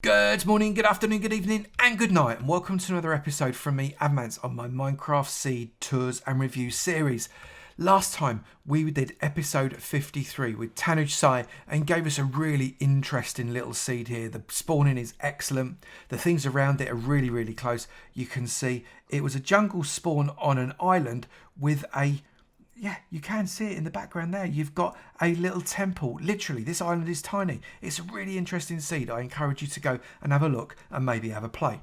Good morning, good afternoon, good evening, and good night, and welcome to another episode from me, Avomance, on my Minecraft seed tours and review series. Last time we did episode 53 with Tanuj Sai and gave us a really interesting little seed here. The spawning is excellent. The things around it are really close. You can see it was a jungle spawn on an island with you can see it in the background there. You've got a little temple. Literally, this island is tiny. It's a really interesting seed. I encourage you to go and have a look and maybe have a play.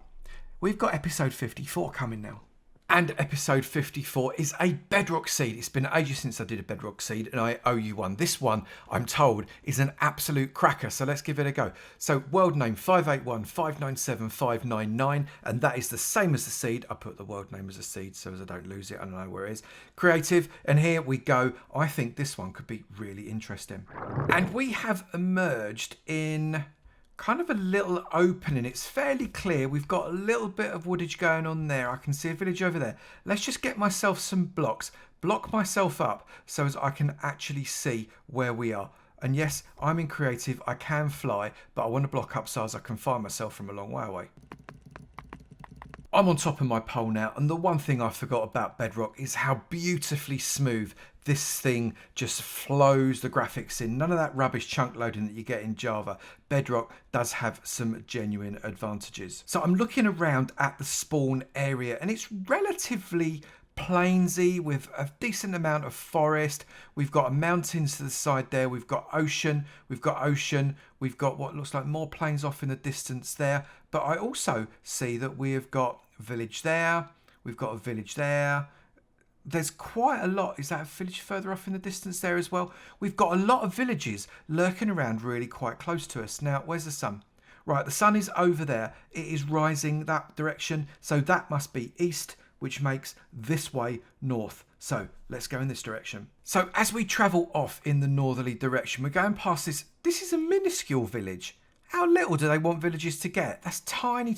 We've got episode 54 coming now. And episode 54 is a bedrock seed. It's been ages since I did a bedrock seed and I owe you one. This one, I'm told, is an absolute cracker. So let's give it a go. So world name 581597599, and that is the same as the seed. I put the world name as a seed so as I don't lose it. I don't know where it is. Creative, and here we go. I think this one could be really interesting. And we have emerged in kind of a little opening. It's fairly clear. We've got a little bit of woodage going on there. I can see a village over there. Let's just get myself some blocks, block myself up so as I can actually see where we are. And yes, I'm in creative, I can fly, but I want to block up so as I can find myself from a long way away. I'm on top of my pole now, and the one thing I forgot about Bedrock is how beautifully smooth this thing just flows the graphics in. None of that rubbish chunk loading that you get in Java. Bedrock does have some genuine advantages. So I'm looking around at the spawn area, and it's relatively plainsy with a decent amount of forest. We've got mountains to the side there. We've got ocean. We've got what looks like more plains off in the distance there. But I also see that we have got a village there. We've got a village there. There's quite a lot. Is that a village further off in the distance there as well? We've got a lot of villages lurking around really quite close to us. Now, where's the sun? Right, the sun is over there. It is rising that direction. So that must be east, which makes this way north. So let's go in this direction. So as we travel off in the northerly direction, we're going past this. This is a minuscule village. How little do they want villages to get? That's tiny.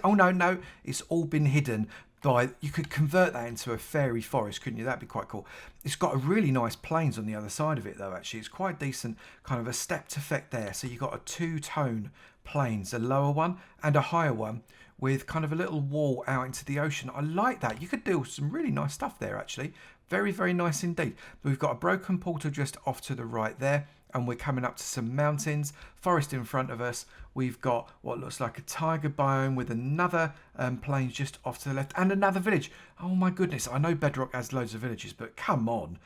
Oh, no. It's all been hidden by... You could convert that into a fairy forest, couldn't you? That'd be quite cool. It's got a really nice plains on the other side of it, though, actually. It's quite decent, kind of a stepped effect there. So you've got a two-tone plains, a lower one and a higher one, with kind of a little wall out into the ocean. I like that. You could do some really nice stuff there, actually. Very nice indeed. We've got a broken portal just off to the right there, and we're coming up to some mountains, forest in front of us. We've got what looks like a tiger biome with another plains just off to the left, and another village. Oh my goodness, I know Bedrock has loads of villages, but come on.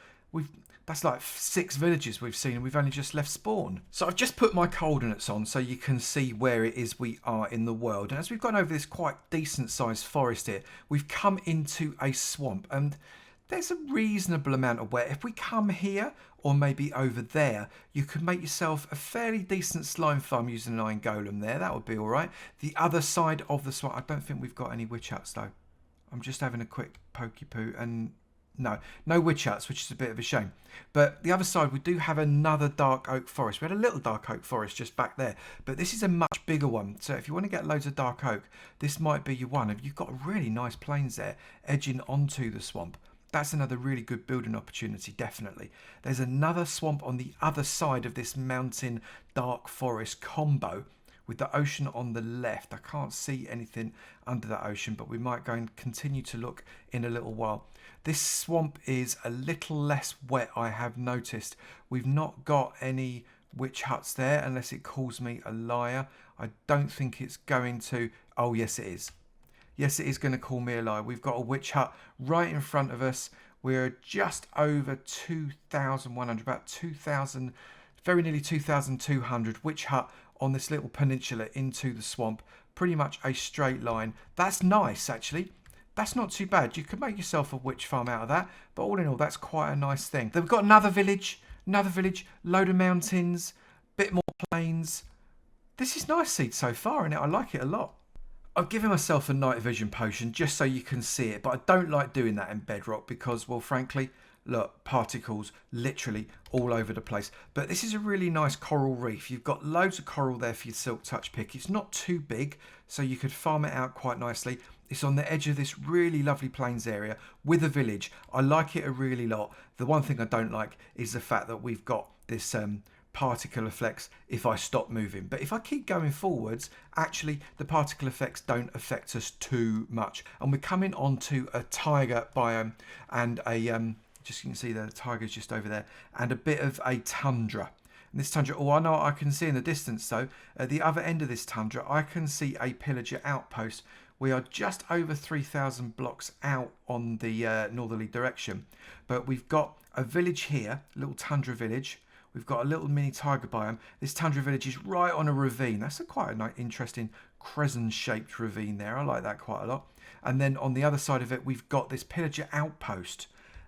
That's like 6 villages we've seen, and we've only just left spawn. So I've just put my coordinates on so you can see where it is we are in the world. And as we've gone over this quite decent sized forest here, we've come into a swamp, and there's a reasonable amount of where if we come here or maybe over there, you could make yourself a fairly decent slime farm using an iron golem there. That would be all right. The other side of the swamp, I don't think we've got any witch huts though. I'm just having a quick pokey poo, and no witch huts, which is a bit of a shame. But the other side, we do have another dark oak forest. We had a little dark oak forest just back there, but this is a much bigger one. So if you want to get loads of dark oak, this might be your one. You've got really nice plains there edging onto the swamp. That's another really good building opportunity, definitely. There's another swamp on the other side of this mountain dark forest combo with the ocean on the left. I can't see anything under that ocean, but we might go and continue to look in a little while. This swamp is a little less wet, I have noticed. We've not got any witch huts there, unless it calls me a liar. I don't think it's going to... Oh, yes, it is. Yes, it is going to call me a liar. We've got a witch hut right in front of us. We're just over 2,100, about 2,000, very nearly 2,200 witch hut on this little peninsula into the swamp. Pretty much a straight line. That's nice, actually. That's not too bad. You could make yourself a witch farm out of that. But all in all, that's quite a nice thing. Then we've got another village, load of mountains, bit more plains. This is nice seed so far, isn't it? I like it a lot. I've given myself a night vision potion just so you can see it, but I don't like doing that in Bedrock because, well, frankly, look, particles literally all over the place. But this is a really nice coral reef. You've got loads of coral there for your silk touch pick. It's not too big, so you could farm it out quite nicely. It's on the edge of this really lovely plains area with a village. I like it a really lot. The one thing I don't like is the fact that we've got this particle effects if I stop moving. But if I keep going forwards, actually the particle effects don't affect us too much. And we're coming onto a taiga biome and a just you can see the tiger's just over there, and a bit of a tundra. And this tundra, I know I can see in the distance though, at the other end of this tundra, I can see a pillager outpost. We are just over 3,000 blocks out on the northerly direction. But we've got a village here, a little tundra village. We've got a little mini tiger biome. This tundra village is right on a ravine. That's quite a nice, interesting crescent-shaped ravine there. I like that quite a lot. And then on the other side of it, we've got this pillager outpost,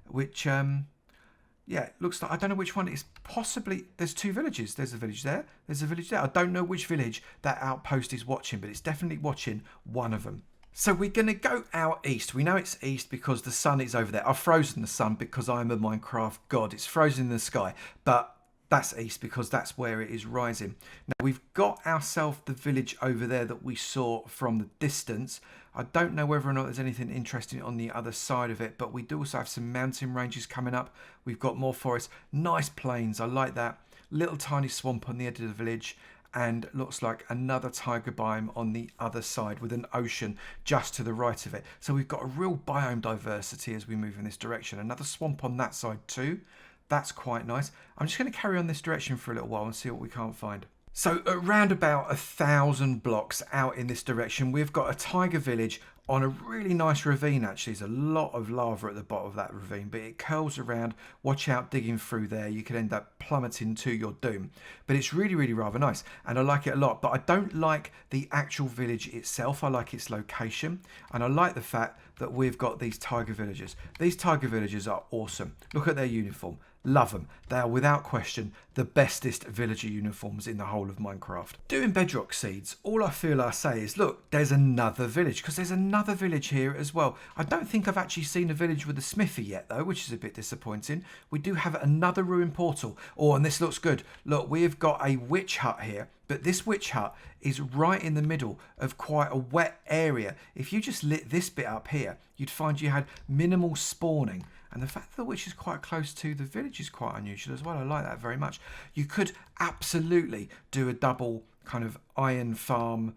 which, yeah, looks like, I don't know which one it is. Possibly, there's two villages. There's a village there. There's a village there. I don't know which village that outpost is watching, but it's definitely watching one of them. So we're going to go out east. We know it's east because the sun is over there. I've frozen the sun because I'm a Minecraft god. It's frozen in the sky, but that's east because that's where it is rising. Now we've got ourselves the village over there that we saw from the distance. I don't know whether or not there's anything interesting on the other side of it, but we do also have some mountain ranges coming up. We've got more forest, nice plains. I like that. Little tiny swamp on the edge of the village, and looks like another tiger biome on the other side with an ocean just to the right of it. So we've got a real biome diversity as we move in this direction. Another swamp on that side too. That's quite nice. I'm just going to carry on this direction for a little while and see what we can't find. So around about 1,000 blocks out in this direction, we've got a tiger village on a really nice ravine. Actually, there's a lot of lava at the bottom of that ravine, but it curls around. Watch out digging through there. You could end up plummeting to your doom. But it's really, really rather nice, and I like it a lot. But I don't like the actual village itself. I like its location, and I like the fact that we've got these tiger villagers. These tiger villagers are awesome. Look at their uniform. Love them. They are without question the bestest villager uniforms in the whole of Minecraft. Doing bedrock seeds, all I feel I say is, look, there's another village, because there's another village here as well. I don't think I've actually seen a village with a smithy yet though, which is a bit disappointing. We do have another ruined portal. Oh, and this looks good. Look, we've got a witch hut here, but this witch hut is right in the middle of quite a wet area. If you just lit this bit up here, you'd find you had minimal spawning. And the fact that the witch is quite close to the village is quite unusual as well. I like that very much. You could absolutely do a double kind of iron golem,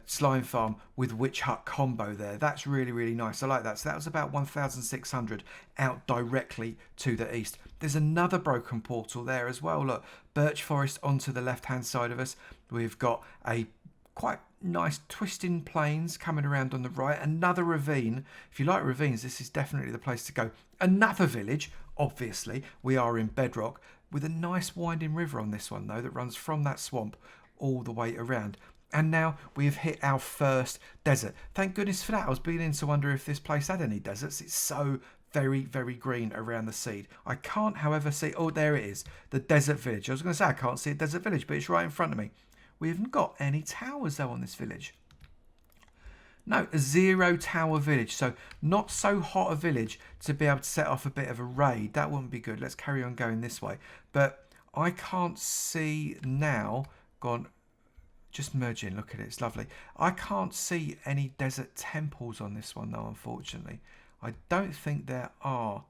slime farm with witch hut combo there. That's really, really nice. I like that. So that was about 1,600 out directly to the east. There's another broken portal there as well. Look, birch forest onto the left-hand side of us. We've got a quite nice twisting plains coming around on the right. Another ravine. If you like ravines, this is definitely the place to go. Another village. Obviously, we are in Bedrock with a nice winding river on this one though that runs from that swamp all the way around. And now we have hit our first desert. Thank goodness for that. I was beginning to wonder if this place had any deserts. It's so very, very green around the seed. I can't, however, see... Oh, there it is. The desert village. I was going to say I can't see a desert village, but it's right in front of me. We haven't got any towers, though, on this village. No, a 0 tower village. So not so hot a village to be able to set off a bit of a raid. That wouldn't be good. Let's carry on going this way. But I can't see now... Gone... Just merge in, look at it, it's lovely. I can't see any desert temples on this one though, unfortunately. I don't think there are.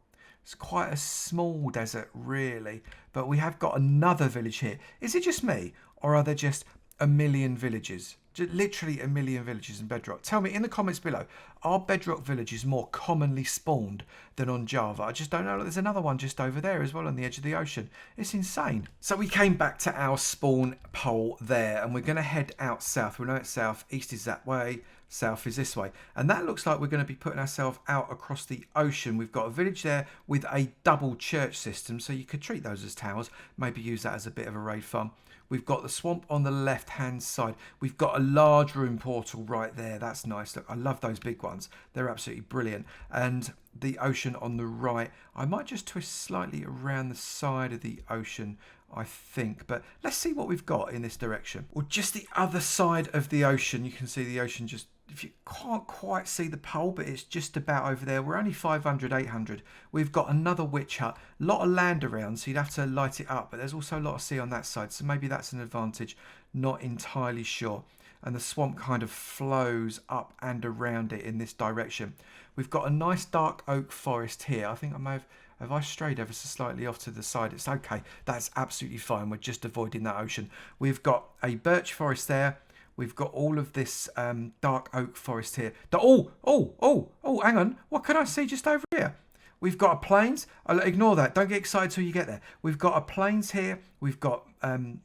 It's quite a small desert, really. But we have got another village here. Is it just me, or are there just a million villages? Literally a million villages in Bedrock. Tell me in the comments below, are Bedrock villages more commonly spawned than on Java? I just don't know. There's another one just over there as well on the edge of the ocean. It's insane. So we came back to our spawn pole there, and we're going to head out south. We know it's south. East is that way. South is this way. And that looks like we're going to be putting ourselves out across the ocean. We've got a village there with a double church system, so you could treat those as towers. Maybe use that as a bit of a raid farm. We've got the swamp on the left-hand side. We've got a large ruin portal right there. That's nice. Look, I love those big ones. They're absolutely brilliant. And the ocean on the right. I might just twist slightly around the side of the ocean, I think. But let's see what we've got in this direction. Well, just the other side of the ocean. You can see the ocean just... If you can't quite see the pole, but it's just about over there. We're only 500, 800. We've got another witch hut. A lot of land around, so you'd have to light it up. But there's also a lot of sea on that side, so maybe that's an advantage. Not entirely sure. And the swamp kind of flows up and around it in this direction. We've got a nice dark oak forest here. I think I may have Have I strayed ever so slightly off to the side? It's okay. That's absolutely fine. We're just avoiding that ocean. We've got a birch forest there. We've got all of this dark oak forest here. Hang on. What can I see just over here? We've got a plains. I'll ignore that. Don't get excited till you get there. We've got a plains here. We've got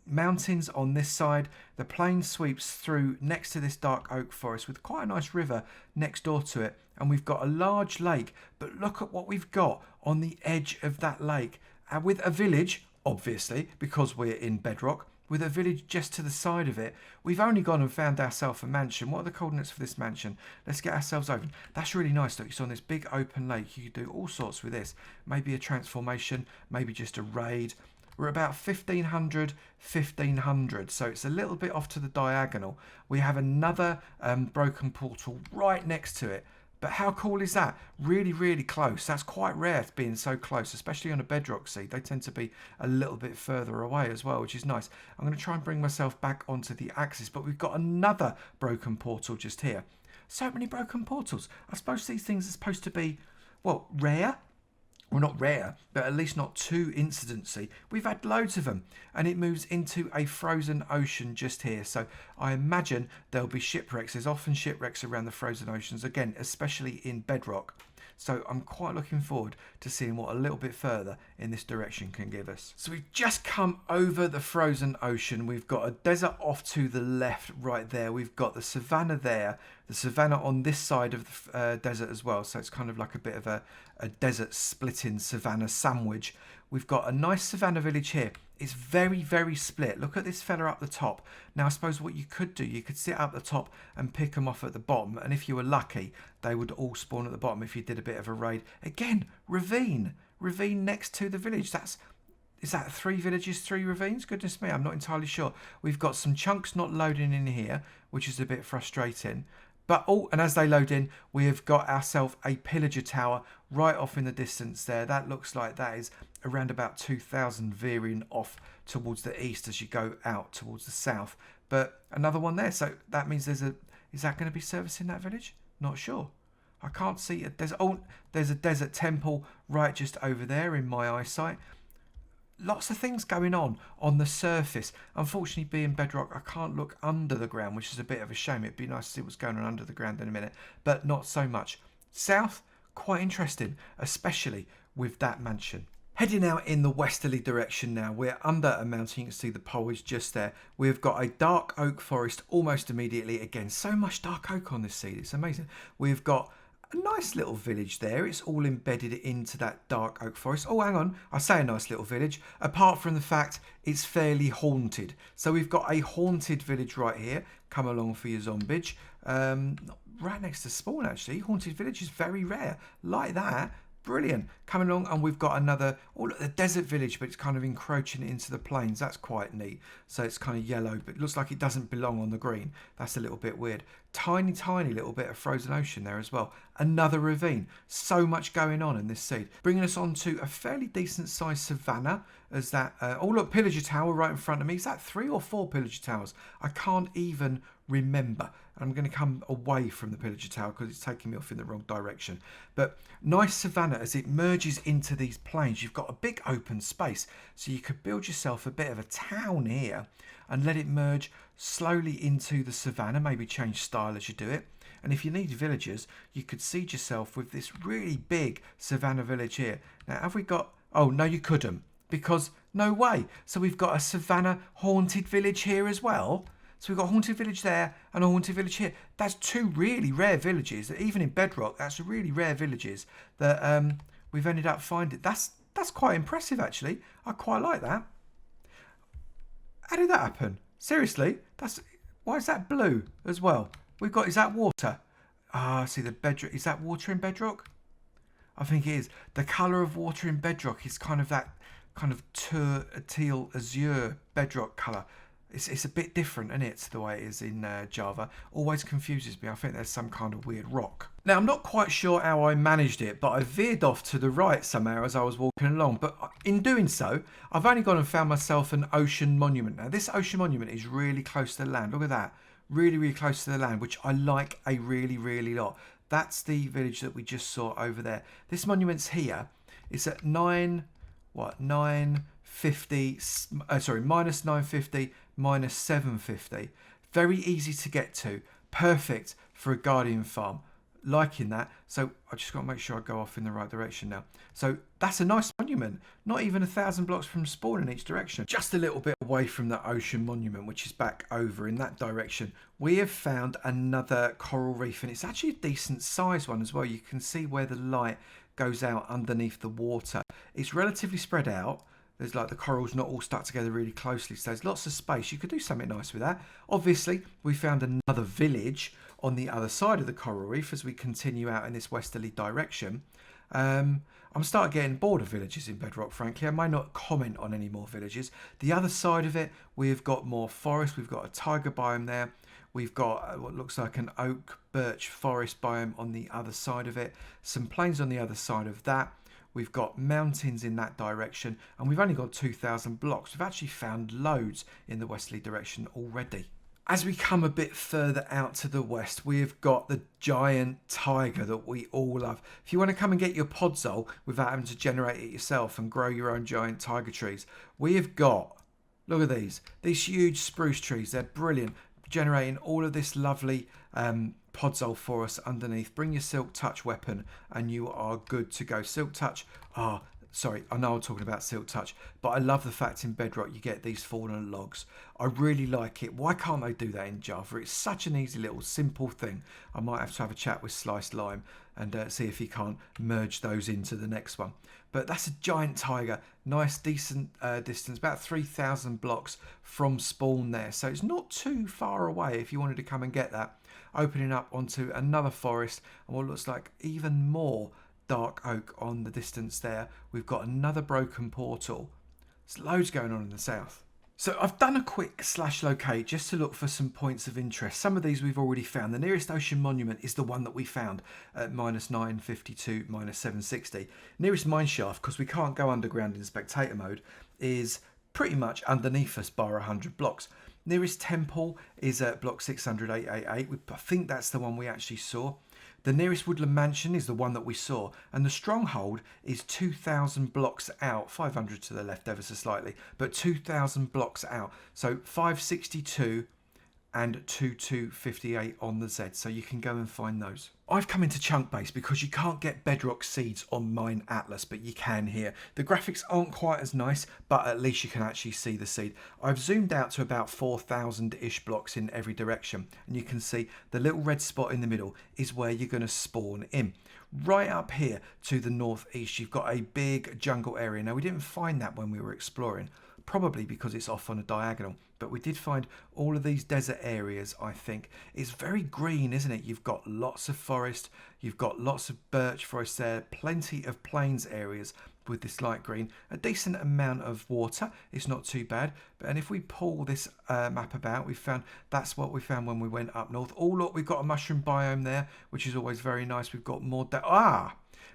mountains on this side. The plain sweeps through next to this dark oak forest with quite a nice river next door to it. And we've got a large lake. But look at what we've got on the edge of that lake. With a village, obviously, because we're in Bedrock, with a village just to the side of it. We've only gone and found ourselves a mansion. What are the coordinates for this mansion? Let's get ourselves open. That's really nice. Look, it's on this big open lake. You could do all sorts with this. Maybe a transformation, maybe just a raid. We're about 1500, so it's a little bit off to the diagonal. We have another broken portal right next to it. But how cool is that? Really, really close. That's quite rare being so close, especially on a bedrock seed. They tend to be a little bit further away as well, which is nice. I'm going to try and bring myself back onto the axis, but we've got another broken portal just here. So many broken portals. I suppose these things are supposed to be, well, rare. Well, not rare, but at least not too incidency. We've had loads of them, and it moves into a frozen ocean just here. So I imagine there'll be shipwrecks. There's often shipwrecks around the frozen oceans, again, especially in Bedrock. So I'm quite looking forward to seeing what a little bit further in this direction can give us. So we've just come over the frozen ocean. We've got a desert off to the left right there. We've got the savannah there, the savannah on this side of the desert as well. So it's kind of like a bit of a desert splitting savannah sandwich. We've got a nice savannah village here. It's very, very split. Look at this fella up the top. Now, I suppose what you could do, you could sit up the top and pick them off at the bottom. And if you were lucky, they would all spawn at the bottom if you did a bit of a raid. Again, ravine. Ravine next to the village. Is that 3 villages, 3 ravines? Goodness me, I'm not entirely sure. We've got some chunks not loading in here, which is a bit frustrating. But and as they load in, we have got ourselves a pillager tower right off in the distance there. That looks like that is around about 2000 veering off towards the east as you go out towards the south. But another one there. So that means is that going to be servicing that village? Not sure. I can't see a desert. Oh, there's a desert temple right just over there in my eyesight. Lots of things going on the surface. Unfortunately, being Bedrock, I can't look under the ground, which is a bit of a shame. It'd be nice to see what's going on under the ground in a minute, but not so much. South, quite interesting, especially with that mansion. Heading out in the westerly direction now, we're under a mountain. You can see the pole is just there. We've got a dark oak forest almost immediately. Again, so much dark oak on this seed. It's amazing. We've got a nice little village there. It's all embedded into that dark oak forest. Oh, hang on. I say a nice little village, apart from the fact it's fairly haunted. So we've got a haunted village right here. Come along for your zombage. Right next to spawn, actually. Haunted village is very rare. Like that. Brilliant. Coming along, and we've got another, look, the desert village, but it's kind of encroaching into the plains. That's quite neat. So it's kind of yellow, but it looks like it doesn't belong on the green. That's a little bit weird. Tiny, tiny little bit of frozen ocean there as well. Another ravine. So much going on in this seed. Bringing us on to a fairly decent sized savannah as that, look, pillager tower right in front of me. Is that 3 or 4 pillager towers? I can't even remember. I'm going to come away from the pillager tower because it's taking me off in the wrong direction. But nice savannah as it merges into these plains. You've got a big open space, so you could build yourself a bit of a town here and let it merge slowly into the savannah. Maybe change style as you do it. And if you need villagers, you could seed yourself with this really big savannah village here. Now, have we got... Oh, no, you couldn't, because no way. So we've got a savannah haunted village here as well. So we've got a haunted village there and a haunted village here. That's 2 really rare villages. Even in Bedrock, that's really rare villages that we've ended up finding. That's quite impressive, actually. I quite like that. How did that happen? Seriously? Why is that blue as well? We've got, is that water? Ah, see the Bedrock. Is that water in Bedrock? I think it is. The colour of water in Bedrock is kind of that kind of teal azure Bedrock colour. It's a bit different, isn't it, to the way it is in Java. Always confuses me. I think there's some kind of weird rock. Now, I'm not quite sure how I managed it, but I veered off to the right somehow as I was walking along. But in doing so, I've only gone and found myself an ocean monument. Now, this ocean monument is really close to the land. Look at that. Really, really close to the land, which I like a really, really lot. That's the village that we just saw over there. This monument's here. It's at 950, sorry, minus 950, minus 750. Very easy to get to. Perfect for a guardian farm. Liking that. So I just got to make sure I go off in the right direction now. So that's a nice monument. Not even 1,000 blocks from spawn in each direction. Just a little bit away from the ocean monument, which is back over in that direction. We have found another coral reef, and it's actually a decent sized one as well. You can see where the light goes out underneath the water. It's relatively spread out. There's like the corals not all stuck together really closely, so there's lots of space. You could do something nice with that. Obviously, we found another village on the other side of the coral reef as we continue out in this westerly direction. I'm starting getting bored of villages in Bedrock, frankly. I may not comment on any more villages. The other side of it, we've got more forest. We've got a tiger biome there. We've got what looks like an oak birch forest biome on the other side of it. Some plains on the other side of that. We've got mountains in that direction, and we've only got 2,000 blocks. We've actually found loads in the westerly direction already. As we come a bit further out to the west, we've got the giant tiger that we all love. If you want to come and get your podzol without having to generate it yourself and grow your own giant tiger trees, we have got, look at these huge spruce trees. They're brilliant, generating all of this lovely podzol for us underneath. Bring your silk touch weapon and you are good to go. Silk touch, sorry, I know I'm talking about silk touch, but I love the fact in Bedrock you get these fallen logs. I really like it. Why can't they do that in Java? It's such an easy little simple thing. I might have to have a chat with Sliced Lime and see if he can't merge those into the next one. But that's a giant tiger. Nice, decent distance, about 3,000 blocks from spawn there. So it's not too far away if you wanted to come and get that. Opening up onto another forest and what looks like even more dark oak on the distance there. We've got another broken portal. There's loads going on in the south. So I've done a quick /locate just to look for some points of interest. Some of these we've already found. The nearest ocean monument is the one that we found at minus 952, minus 760. Nearest mineshaft, because we can't go underground in spectator mode, is pretty much underneath us by 100 blocks. Nearest temple is at block 600,888. I think that's the one we actually saw. The nearest woodland mansion is the one that we saw, and the stronghold is 2,000 blocks out, 500 to the left ever so slightly, but 2,000 blocks out. So 562 and 2258 on the Z, so you can go and find those. I've come into chunk base because you can't get bedrock seeds on Mine Atlas, but you can here. The graphics aren't quite as nice, but at least you can actually see the seed. I've zoomed out to about 4,000-ish blocks in every direction, and you can see the little red spot in the middle is where you're going to spawn in. Right up here to the northeast, you've got a big jungle area. Now, we didn't find that when we were exploring, probably because it's off on a diagonal, but we did find all of these desert areas. I think it's very green, isn't it? You've got lots of forest, you've got lots of birch forest there, plenty of plains areas with this light green, a decent amount of water. It's not too bad. And if we pull this map about, we found that's what we found when we went up north. Oh look, we've got a mushroom biome there, which is always very nice. We've got more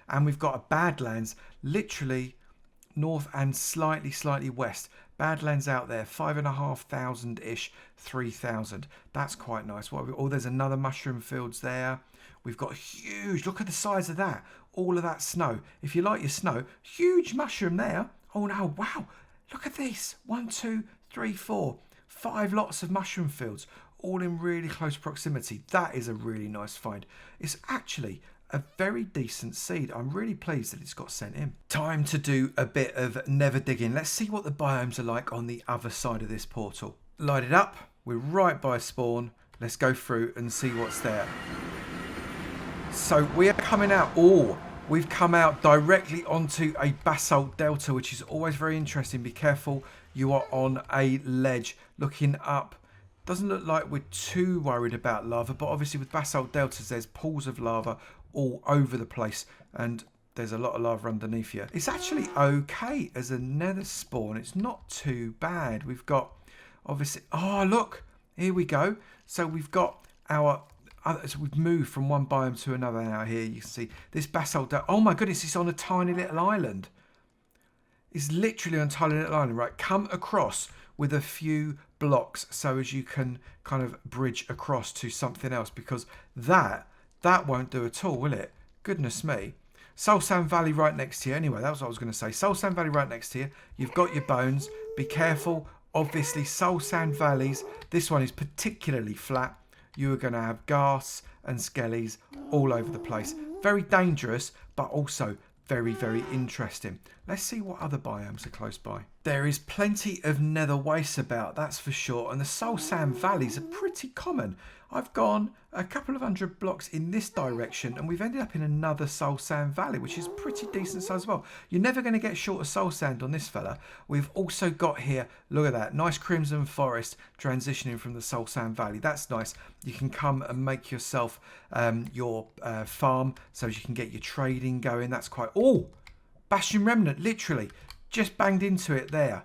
and we've got a badlands literally north and slightly west. Badlands out there, 5,500-ish, 3,000. That's quite nice. There's another mushroom fields there. We've got huge, look at the size of that. All of that snow. If you like your snow, huge mushroom there. Oh no, wow. Look at this. 1, 2, 3, 4, 5 lots of mushroom fields, all in really close proximity. That is a really nice find. It's actually a very decent seed. I'm really pleased that it's got sent in. Time to do a bit of nether digging. Let's see what the biomes are like on the other side of this portal. Light it up. We're right by spawn. Let's go through and see what's there. So we are coming out. We've come out directly onto a basalt delta, which is always very interesting. Be careful. You are on a ledge looking up. Doesn't look like we're too worried about lava, but obviously with basalt deltas, there's pools of lava all over the place, and there's a lot of lava underneath you. It's actually okay as a nether spawn. It's not too bad. We've got obviously, look, here we go. So we've got so we've moved from one biome to another now. Here you can see this basalt delta. Oh my goodness, it's on a tiny little island. It's literally on a tiny little island, right? Come across with a few blocks so as you can kind of bridge across to something else, because that won't do at all, will it? Goodness me. Soul Sand Valley right next to you. Anyway, that was what I was going to say. Soul Sand Valley right next to you. You've got your bones. Be careful. Obviously, Soul Sand Valleys. This one is particularly flat. You are going to have ghast and skellies all over the place. Very dangerous, but also very, very interesting. Let's see what other biomes are close by. There is plenty of nether wastes about, that's for sure. And the Soul Sand Valleys are pretty common. I've gone a couple of 100 blocks in this direction and we've ended up in another Soul Sand Valley, which is pretty decent size as well. You're never going to get short of soul sand on this fella. We've also got here, look at that, nice crimson forest transitioning from the Soul Sand Valley. That's nice. You can come and make yourself your farm so you can get your trading going. That's quite... Oh! Bastion Remnant, literally. Just banged into it there.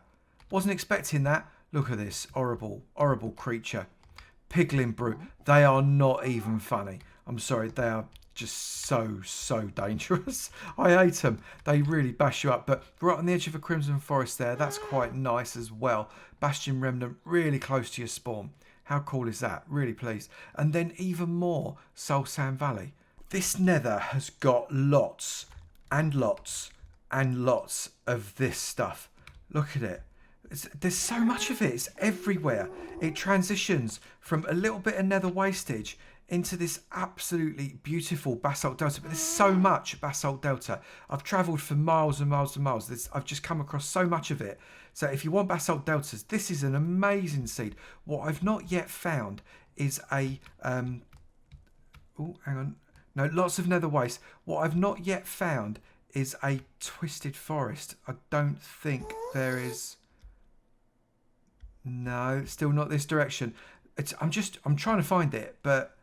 Wasn't expecting that. Look at this. Horrible, horrible creature. Piglin Brute. They are not even funny. I'm sorry. They are just so dangerous. I hate them. They really bash you up. But right on the edge of a Crimson Forest there. That's quite nice as well. Bastion Remnant really close to your spawn. How cool is that? Really pleased. And then even more Soul Sand Valley. This nether has got lots and lots and lots of this stuff. Look at it. There's so much of it. It's everywhere. It transitions from a little bit of nether wastage into this absolutely beautiful basalt delta. But there's so much basalt delta. I've travelled for miles and miles and miles. I've just come across so much of it. So if you want basalt deltas, this is an amazing seed. What I've not yet found is a... oh, hang on. No, lots of nether waste. What I've not yet found is a twisted forest. I don't think there is... No, still not this direction. I'm trying to find it, but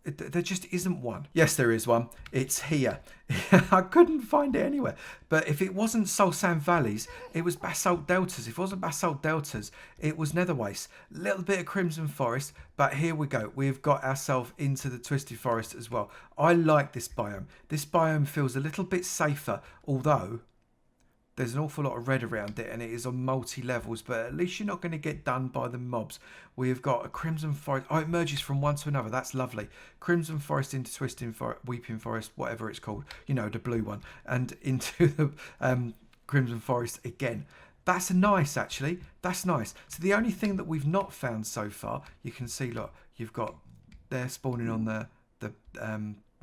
there just isn't one. Yes, there is one. It's here. I couldn't find it anywhere. But if it wasn't Soul Sand Valleys, it was basalt deltas. If it wasn't basalt deltas, it was nether waste. Little bit of crimson forest, but here we go. We've got ourselves into the twisted forest as well. I like this biome. This biome feels a little bit safer, although there's an awful lot of red around it and it is on multi-levels, but at least you're not going to get done by the mobs. We've got a Crimson Forest. Oh, it merges from one to another. That's lovely. Crimson Forest into Twisting Forest, Weeping Forest, whatever it's called. You know, the blue one. And into the Crimson Forest again. That's nice, actually. That's nice. So the only thing that we've not found so far, you can see, look, you've got there spawning on the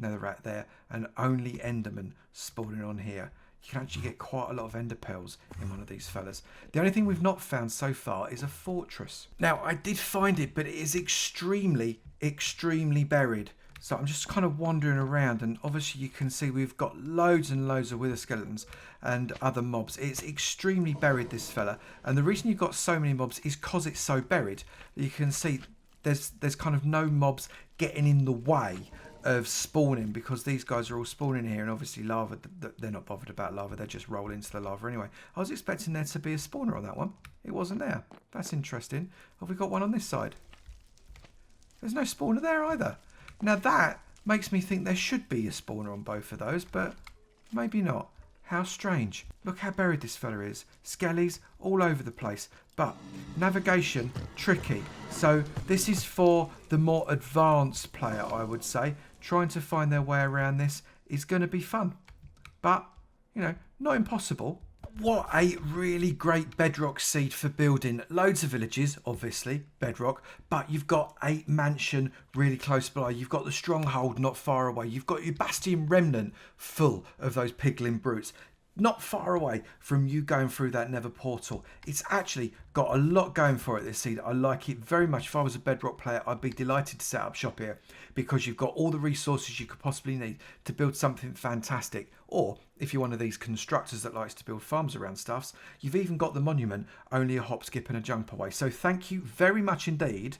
netherrack there, and only Enderman spawning on here. You can actually get quite a lot of ender pearls in one of these fellas. The only thing we've not found so far is a fortress. Now, I did find it, but it is extremely buried. So I'm just kind of wandering around, and obviously you can see we've got loads and loads of wither skeletons and other mobs. It's extremely buried, this fella. And the reason you've got so many mobs is because it's so buried. You can see there's kind of no mobs getting in the way of spawning, because these guys are all spawning here, and obviously lava, they're not bothered about lava, they just roll into the lava anyway. I was expecting there to be a spawner on that one. It wasn't there. That's interesting. Have we got one on this side? There's no spawner there either. Now that makes me think there should be a spawner on both of those, but maybe not. How strange. Look how buried this fella is. Skellies all over the place. But navigation, tricky. So this is for the more advanced player, I would say. Trying to find their way around this is going to be fun. But, you know, not impossible. What a really great bedrock seed for building loads of villages, obviously, bedrock. But you've got a mansion really close by. You've got the stronghold not far away. You've got your Bastion Remnant full of those piglin brutes. Not far away from you going through that nether portal. It's actually got a lot going for it, this seed. I like it very much. If I was a bedrock player, I'd be delighted to set up shop here, because you've got all the resources you could possibly need to build something fantastic. Or if you're one of these constructors that likes to build farms around stuffs, you've even got the monument only a hop, skip and a jump away. So thank you very much indeed,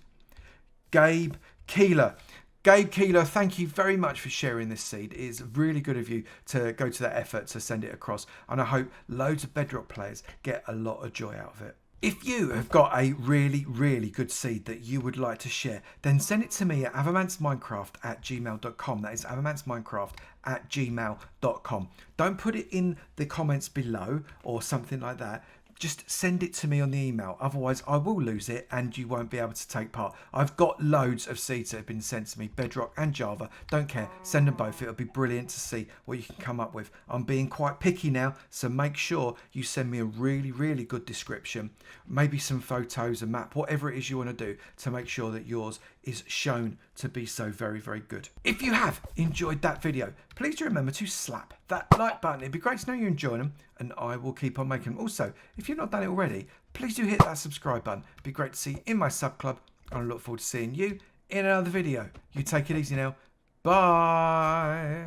Gabe Keeler. Gabe Keeler, thank you very much for sharing this seed. It is really good of you to go to that effort to send it across. And I hope loads of Bedrock players get a lot of joy out of it. If you have got a really good seed that you would like to share, then send it to me at avomanceminecraft@gmail.com. That is avomanceminecraft@gmail.com. Don't put it in the comments below or something like that. just send it to me on the email. Otherwise, I will lose it and you won't be able to take part. I've got loads of seeds that have been sent to me, Bedrock and Java. Don't care. Send them both. It'll be brilliant to see what you can come up with. I'm being quite picky now, so make sure you send me a really, really good description. Maybe some photos, a map, whatever it is you want to do to make sure that yours is shown to be so very, very good. If you have enjoyed that video, please do remember to slap that like button. It'd be great to know you're enjoying them, and I will keep on making them. Also, if you've not done it already, please do hit that subscribe button. It'd be great to see you in my sub club, and I look forward to seeing you in another video. You take it easy now. Bye.